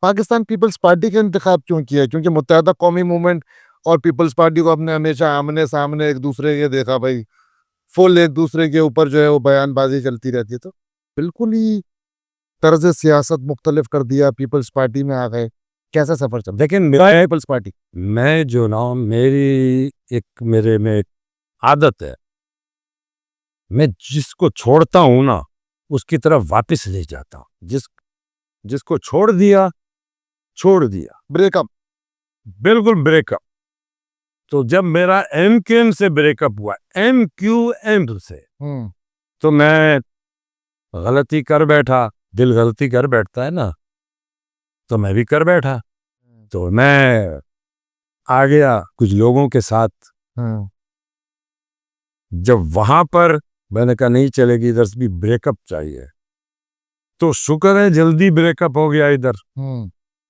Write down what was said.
Pakistan peoples party का इंतखाब क्यों किया? क्योंकि मुत्तहदा कौमी मूवमेंट और पीपल्स पार्टी को आपने हमेशा आमने-सामने एक दूसरे के देखा भाई, फुल एक दूसरे के ऊपर जो है वो बयानबाजी चलती रहती है, तो बिल्कुल ही तर्ज़ सियासत मुख्तलिफ कर दिया, पीपल्स पार्टी में आ गए। कैसा सफ़र चला? लेकिन मेरा पीपल्स पार्टी। मैं जो ना मेरी एक मेरे में एक आदत है, मैं जिसको छोड़ता हूँ ना, उसकी तरफ वापस ले जाता हूँ। जिसको छोड़ दिया, छोड़ दिया। ब्रेकअप। बिल्कुल ब्रेकअप। तो जब मेरा एमक्यूएम से ब्रेकअप हुआ, एमक्यूएम से, हुँ, तो मैं गलती कर बैठा, दिल गलती कर बैठता है ना, तो मैं भी कर बैठा। तो मैं आ गया कुछ लोगों के साथ। हुँ, जब वहां पर मैंने कहा नहीं चलेगी, इधर से भी ब्रेकअप चाहिए, तो शुक्र है जल्दी ब्रेकअप हो गया इधर। हुँ।